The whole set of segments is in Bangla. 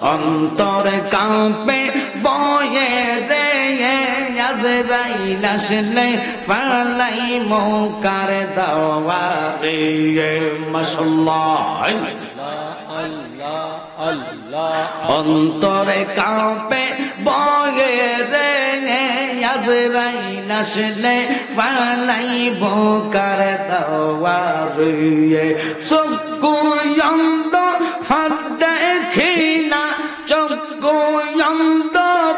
অন্তরে কাঁপে বয়ে রে আজরাইল আসলে ফালাই মৌকার দাওয়ারে মাশাআল্লাহ অন্তরে কাঁপে বয়ে রে আজরাইল আসলে ফালাই মৌকার দাওয়ারে চক্ষু অন্ধ ফার দেখি না চক্ষু অন্ধ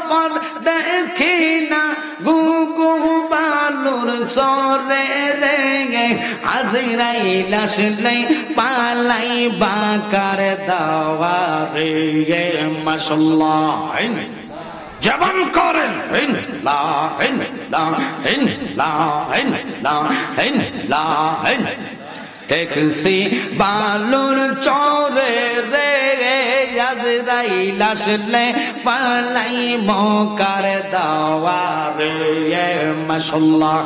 ফার দেখি না গুগু বালুর সরে রে আজরাইল আসলে পালাই বাকার দাওয়ারে মাশাআল্লাহ জবান করেন দেখছি বালুর চরে রে আজরাইল আসলে পালাই মৌকার দাওয়ারে মাশাআল্লাহ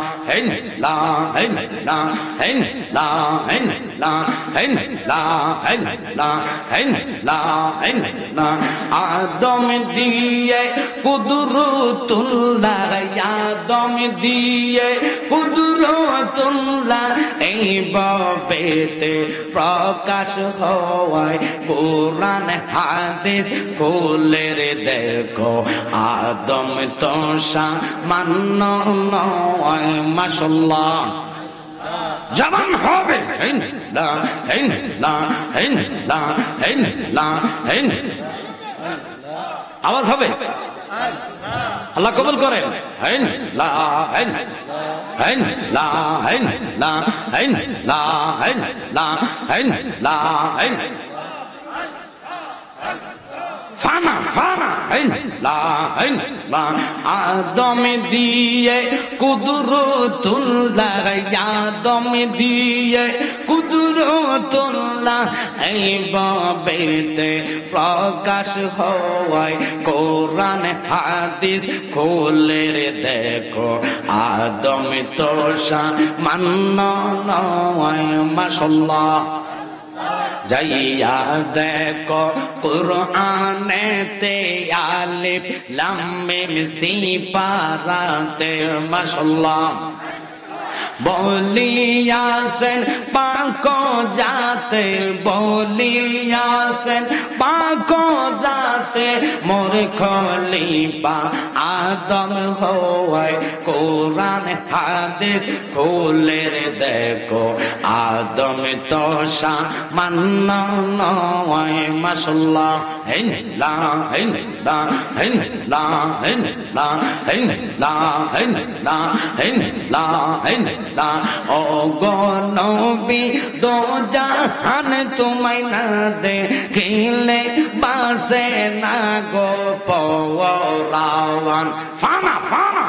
আদম দিয়ে কুদরতুল্লাহ আদম দিয়ে কুদরতুল্লাহ এই বেতে প্রকাশ হয় কোরআন হাদিস খুলে রে দেখো আদম তো সামান্য নয় মাশাআল্লাহ জবান হবে আওয়াজ হবে আল্লাহ কবুল করেন ফানা ফানা আদম দিয়ে কুদরতুল্লাহ আদম দিয়ে কুদরতুল্লাহ এই বেতে প্রকাশ হয় কোরআন হাদিস খুলে রে দেখো আদম তো সামান্য নয় মাশাআল্লাহ যাইয়া দেখো কুরআনেতে আলিফ লাম মিম সিপারাতে মাশাআল্লাহ বলিয়াছেন পাক জাতে বলিয়াছেন পাক জাতে মোর খলিফা আদম হয় কোরআন হাদিস খুলে রে দেখো আদম তো সামান্য নয় মাশাআল্লাহ ও গো নবী দো জাহান তোমায় না দেখিলে বাসে না গো পরাওয়ান ফানা ফানা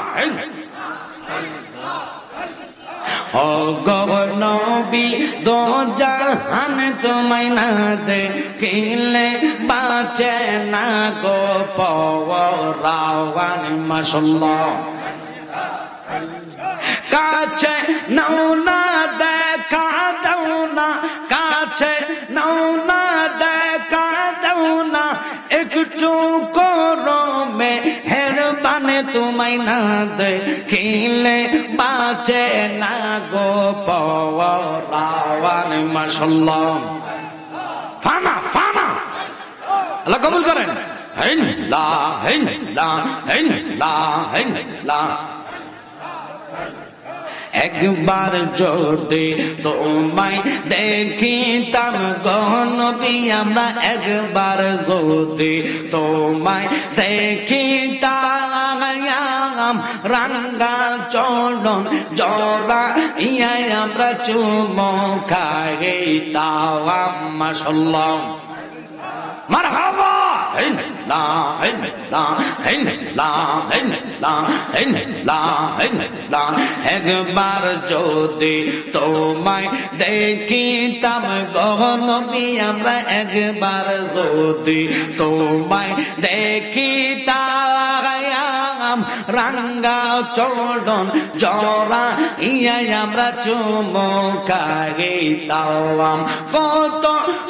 ও গো নবী দো জাহান তোমায় না দেখিলে বাঁচে না গো পরাওয়ান মাশাআল্লাহ কাছে নাও না দেখা দাও না কাছে নাও না দেখা দাও না একটু করো মেহেরবানি তোমায় না দেখিলে বাঁচে না গো পরাওয়ান মাশাআল্লাহ ফানা ফানা আল্লাহ কবুল করেন একবার যদি তোমায় দেখিতাম গো নবী আমরা একবার যদি তোমায় দেখিতাম রাঙ্গা চরণ জরা ইয়া আমরা চুমো খাইতাম মাশাআল্লাহ মারহাবা একবার যদি তোমায় দেখিতাম গো নবী আমরা একবার যদি তোমায় দেখিতাম রাঙ্গা চরণ জরা ইয়া আমরা চুমকাইতাম কত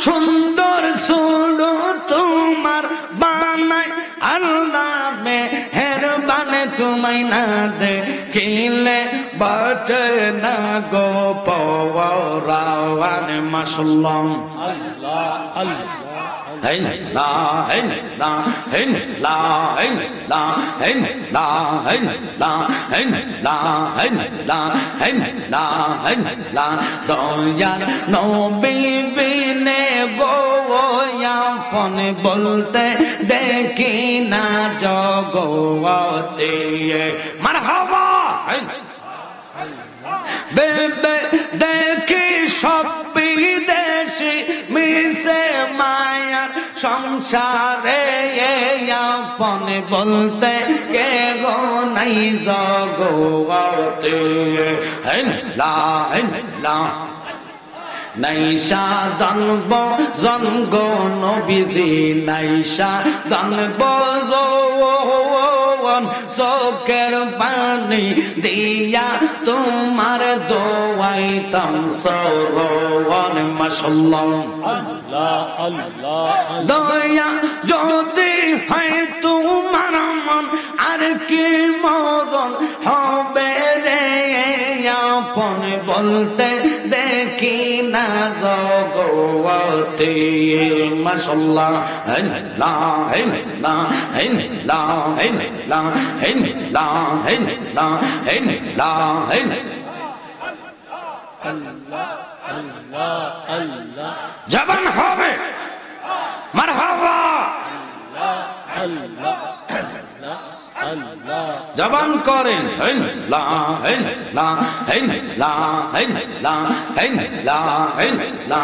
সুন্দর সুরো তোমার বানাই আল্লাহ মেহেরবান তোমায় না দেখিলে বাঁচে না গো পরাওয়ান মাশাআল্লাহ আল্লাহ আল্লাহ hey la hey la hey la hey la hey la hey la hey la hey la hey la hey la দয়ার নবী বিনে গো আপন বলতে দেখি না জগতে মারহাবা বেবে দেখি সব বিদেশি মিশে মায়ার সংসারে আপন বলতে কে গো নাই জগতে হেলা হেলা নাইশা জন্ম জন্ম নবীজি নাইশা জন্ম জোন চোখের পানি দিয়া তোমার দোয়াইতাম সরওয়ান মাশাআল্লাহ আল্লাহ আল্লাহ দয়া যদি হয় তোমার মন আর কি মরণ হবে রে আপন বলতে দেখি না জগতে মাশাআল্লাহ লা লা লা লা লা লা লা আল্লাহ আল্লাহ আল্লাহ জবান হবে মারহাবা আল্লাহ আল্লাহ আল্লাহ জবান করেন লা লা লা লা লা লা লা